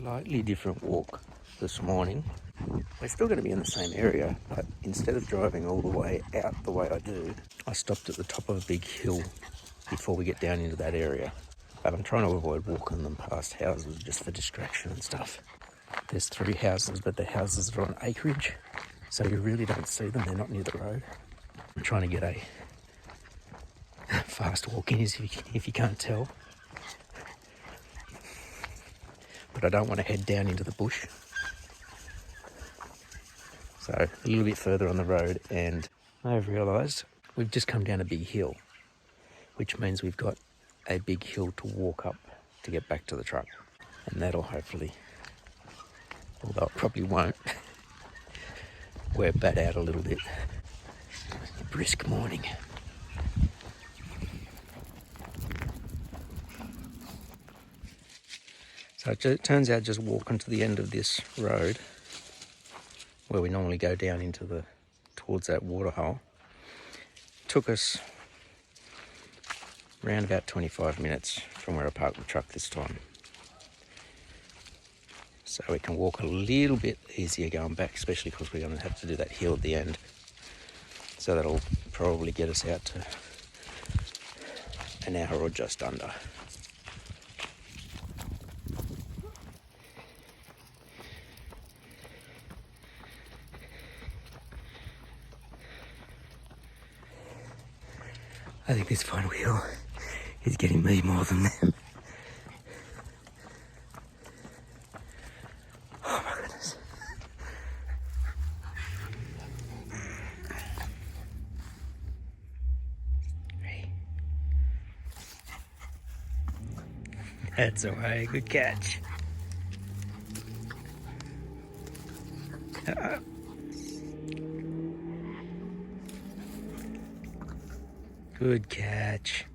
Slightly different walk this morning. We're still going to be in the same area, but instead of driving all the way out the way I do, I stopped at the top of a big hill before we get down into that area. But I'm trying to avoid walking them past houses just for distraction and stuff. There's 3 houses, but the houses are on acreage, so you really don't see them. They're not near the road. I'm trying to get a fast walk in if you can't tell. But I don't want to head down into the bush. So a little bit further on the road, and I've realised we've just come down a big hill, which means we've got a big hill to walk up to get back to the truck. And that'll hopefully, although it probably won't, wear Bat out a little bit. Brisk morning. So it turns out just walking to the end of this road, where we normally go down into towards that waterhole, took us around about 25 minutes from where I parked the truck this time. So we can walk a little bit easier going back, especially because we're going to have to do that hill at the end. So that'll probably get us out to an hour or just under. I think this front wheel is getting me more than them. Oh my goodness. That's alright, good catch. Good catch.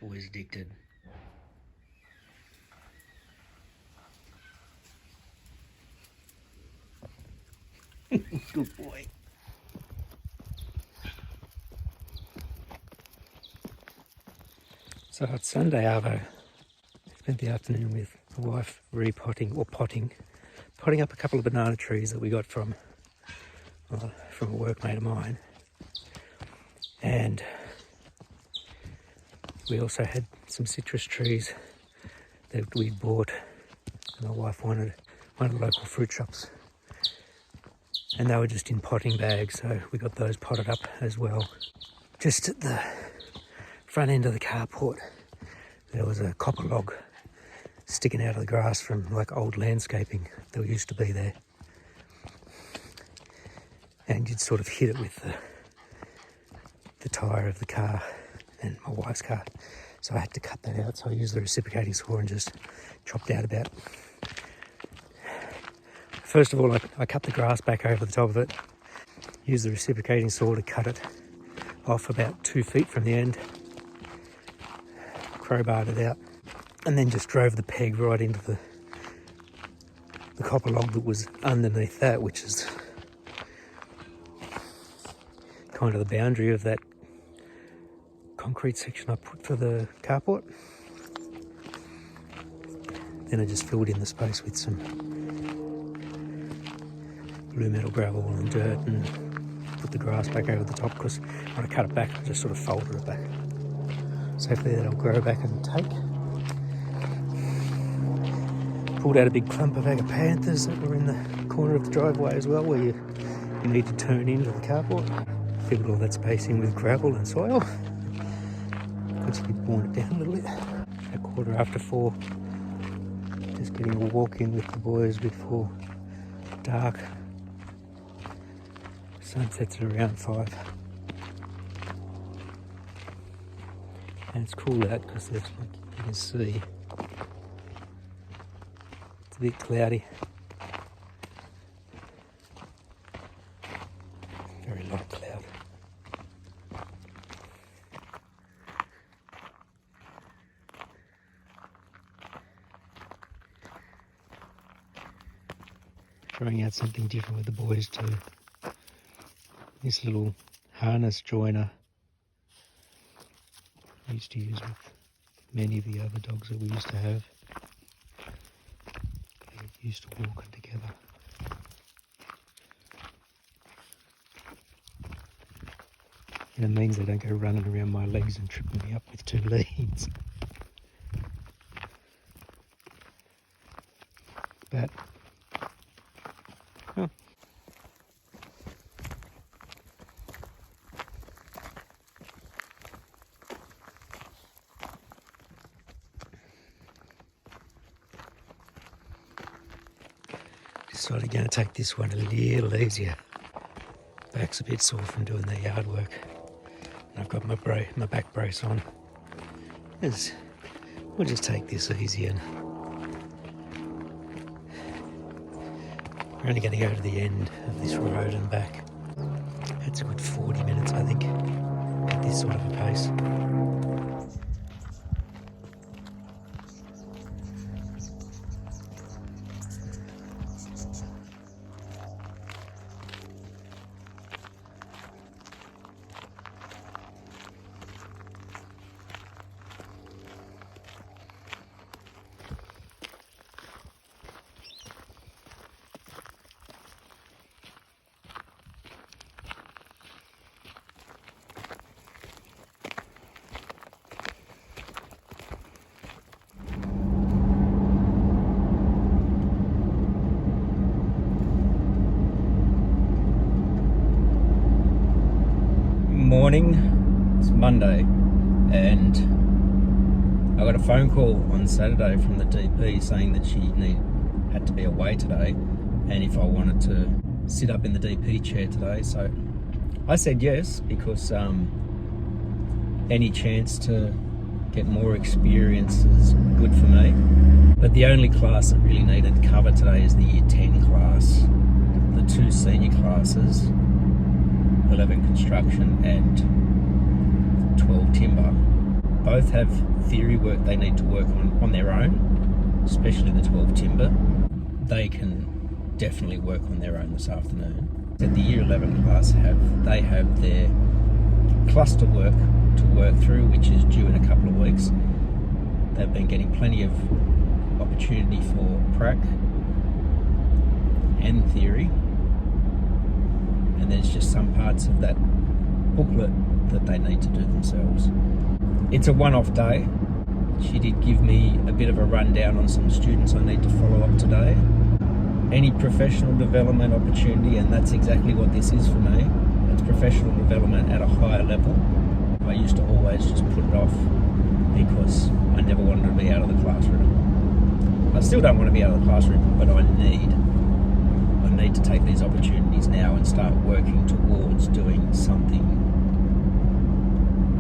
Boy's addicted. Good boy. So it's Sunday Arvo. Spent the afternoon with the wife potting up a couple of banana trees that we got from a workmate of mine. And we also had some citrus trees that we bought, and my wife wanted one of the local fruit shops. And they were just in potting bags, so we got those potted up as well. Just at the front end of the carport, there was a copper log sticking out of the grass from like old landscaping that used to be there. And you'd sort of hit it with the tyre of the car and my wife's car. So I had to cut that out, so I used the reciprocating saw and just chopped out about... First of all, I cut the grass back over the top of it, used the reciprocating saw to cut it off about 2 feet from the end. crowbarred it out, and then just drove the peg right into the copper log that was underneath that, which is kind of the boundary of that concrete section I put for the carport. Then I just filled in the space with some blue metal gravel and dirt and put the grass back over the top, because when I cut it back I just sort of folded it back. So hopefully that'll grow back and take. Pulled out a big clump of agapanthus that were in the corner of the driveway as well, where you need to turn into the carport. Filled all that space in with gravel and soil. Constantly worn it down a little bit. At 4:15, just getting a walk in with the boys before dark. Sun sets at around 5. And it's cool out because there's, like you can see, it's a bit cloudy. Very light cloud. Trying out something different with the boys too. This little harness joiner I used to use with many of the other dogs that we used to have. They used to walk together. And it means they don't go running around my legs and tripping me up with 2 leads. But decided going to take this one a little easier. Back's a bit sore from doing the yard work. And I've got my back brace on. We'll just take this easy, and we're only going to go to the end of this road and back. That's a good 40 minutes, I think, at this sort of a pace. Morning, it's Monday, and I got a phone call on Saturday from the DP saying that she had to be away today, and if I wanted to sit up in the DP chair today. So I said yes, because any chance to get more experience is good for me. But the only class that really needed cover today is the Year 10 class. The 2 senior classes, 11 construction and 12 timber, both have theory work they need to work on their own, especially the 12 timber. They can definitely work on their own this afternoon. At the Year 11 class, they have their cluster work to work through, which is due in a couple of weeks. They've been getting plenty of opportunity for prac and theory. And there's just some parts of that booklet that they need to do themselves. It's a one-off day. She did give me a bit of a rundown on some students I need to follow up today. Any professional development opportunity, and that's exactly what this is for me. It's professional development at a higher level. I used to always just put it off because I never wanted to be out of the classroom. I still don't want to be out of the classroom, but I need to take these opportunities now and start working towards doing something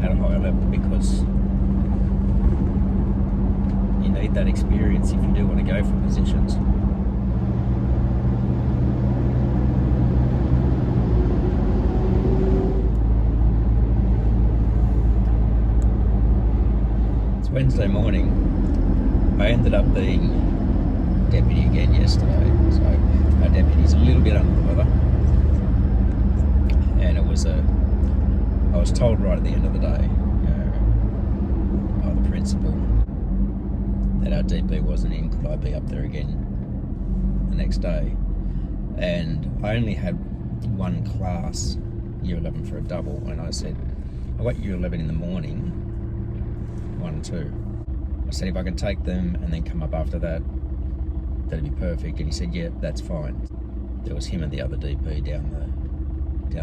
at a higher level, because you need that experience if you do want to go for positions. Wednesday morning, I ended up being deputy again yesterday. So our deputy's a little bit under the weather, and I was told right at the end of the day, by the principal, that our DP wasn't in. Could I be up there again the next day? And I only had one class, year 11, for a double, and I said, I got year 11 in the morning, 1 and 2. I said, if I can take them and then come up after that, that'd be perfect. And he said, yeah, that's fine. There was him and the other DP down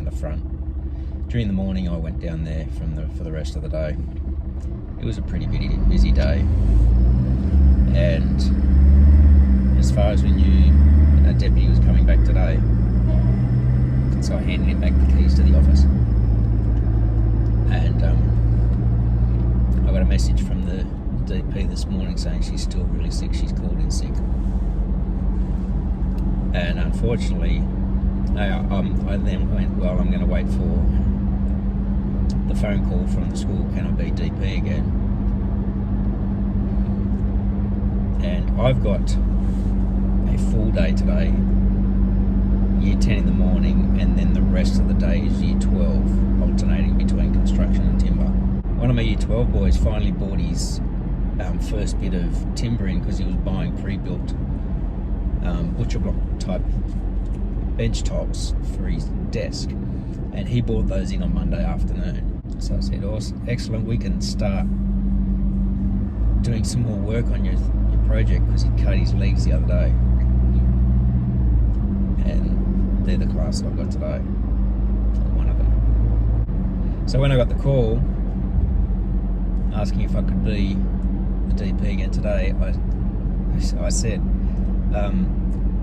the front. During the morning, I went down there for the rest of the day. It was a pretty busy day, and as far as we knew, our deputy was coming back today, so I handed him back the keys to the office. And I got a message from the DP this morning saying she's still really sick. She's called in sick, and unfortunately, I then went, well, I'm going to wait for the phone call from the school. Can I be DP again? And I've got a full day today, year 10 in the morning, and then the rest of the day is year 12, alternating between construction and timber. One of my year 12 boys finally bought his first bit of timber in, because he was buying pre-built butcher block type bench tops for his desk, and he bought those in on Monday afternoon. So I said, awesome, excellent, we can start doing some more work on your project, because he cut his legs the other day. And they're the class I've got today, one of them. So when I got the call asking if I could be the DP again today, I said,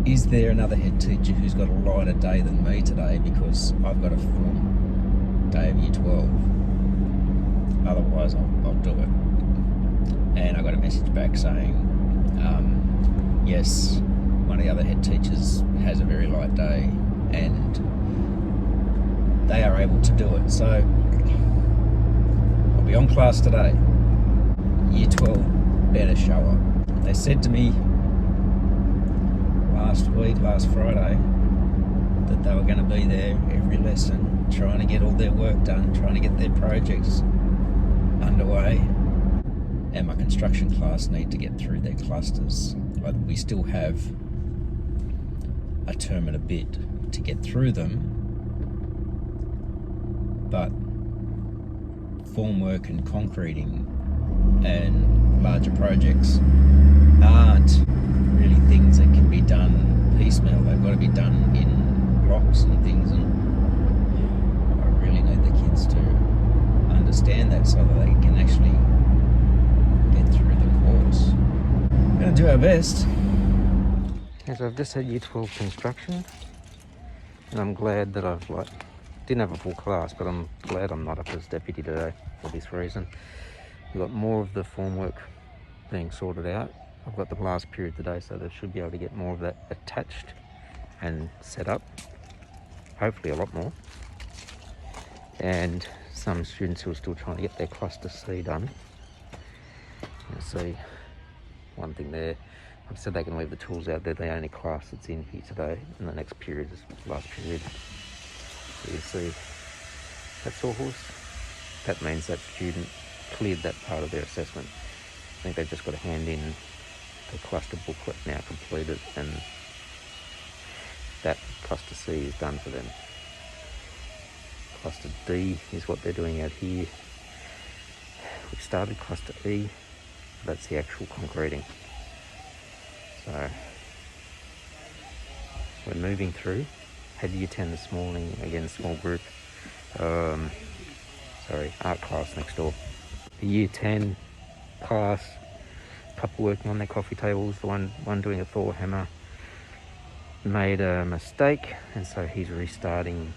is there another head teacher who's got a lighter day than me today, because I've got a full day of year 12, otherwise I'll do it. And I got a message back saying, yes, one of the other head teachers has a very light day and they are able to do it. So I'll be on class today. Year 12 better show up. They said to me last Friday, that they were going to be there every lesson, trying to get all their work done, trying to get their projects underway. And my construction class need to get through their clusters. Like, we still have a term and a bit to get through them, but formwork and concreting and larger projects aren't really things that can be done piecemeal. They've got to be done in blocks and things, and I really need the kids to understand that so that they can actually get through the course. We're going to do our best. Okay, so I've just had year 12 construction, and I'm glad that I've didn't have a full class, but I'm glad I'm not up as deputy today for this reason. We've got more of the formwork being sorted out. I've got the last period today, so they should be able to get more of that attached and set up, hopefully a lot more. And some students who are still trying to get their cluster C done. You see one thing there, I've said they can leave the tools out. They're the only class that's in here today, and the next period is the last period. So you see that sawhorse, that means that student cleared that part of their assessment. I think they've just got to hand in the cluster booklet now completed, and that cluster C is done for them. Cluster D is what they're doing out here. We started cluster E, that's the actual concreting. So we're moving through. Had year 10 this morning, again small group, art class next door. The year 10 class, couple working on their coffee tables, the one doing a Thor hammer made a mistake, and so he's restarting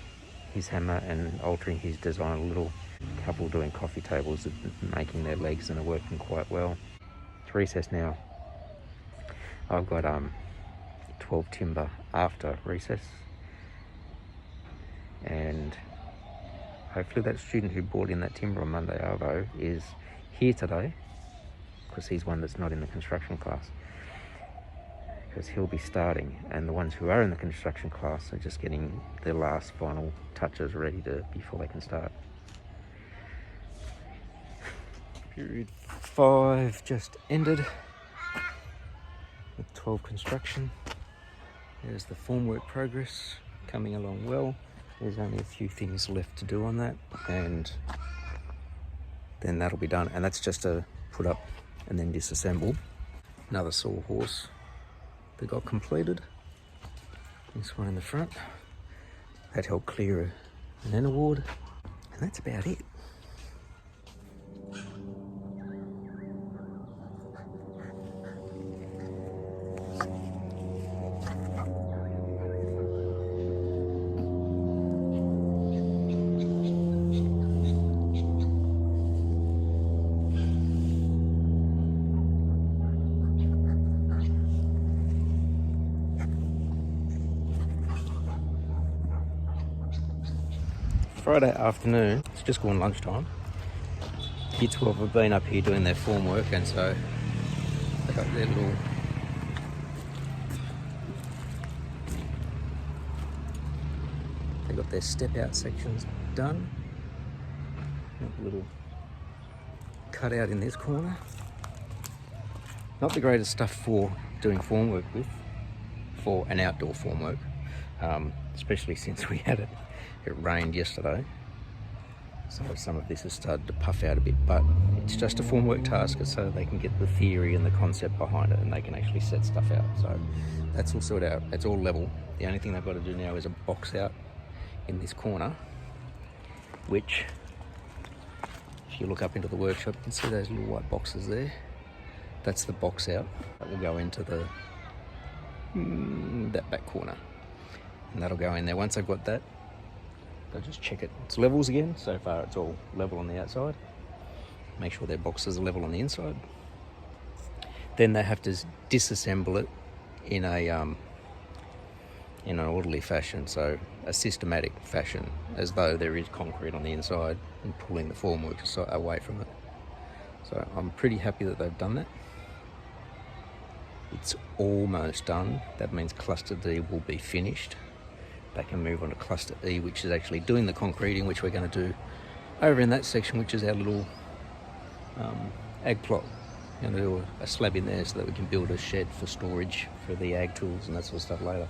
his hammer and altering his design a little. Couple doing coffee tables, making their legs, and are working quite well. It's recess now. I've got 12 timber after recess, and hopefully that student who brought in that timber on Monday, Arvo, is here today because he's one that's not in the construction class, because he'll be starting, and the ones who are in the construction class are just getting their last final touches ready before they can start. Period 5 just ended with 12 construction. There's the formwork progress coming along well. There's only a few things left to do on that, and then that'll be done. And that's just to put up and then disassemble. Another sawhorse that got completed. This one in the front. That helped clear an inner ward. And that's about it. Friday afternoon, it's just gone lunchtime. Kids have been up here doing their formwork, and so they got their little step out sections done. Got a little cutout in this corner. Not the greatest stuff for doing formwork with, for an outdoor formwork, especially since it rained yesterday. So some of this has started to puff out a bit, but it's just a formwork task, so they can get the theory and the concept behind it, and they can actually set stuff out. So that's all sorted out. It's all level. The only thing they've got to do now is a box out in this corner, which, if you look up into the workshop, you can see those little white boxes there. That's the box out that will go into that back corner, and that'll go in there. Once they've got that, they'll just check its levels again. So far it's all level on the outside. Make sure their boxes are level on the inside. Then they have to disassemble it in an orderly fashion, so a systematic fashion, as though there is concrete on the inside, and pulling the formwork away from it. So I'm pretty happy that they've done that. It's almost done. That means cluster D will be finished. They can move on to cluster E, which is actually doing the concreting, which we're going to do over in that section, which is our little ag plot. We're going to do a slab in there so that we can build a shed for storage for the ag tools and that sort of stuff later.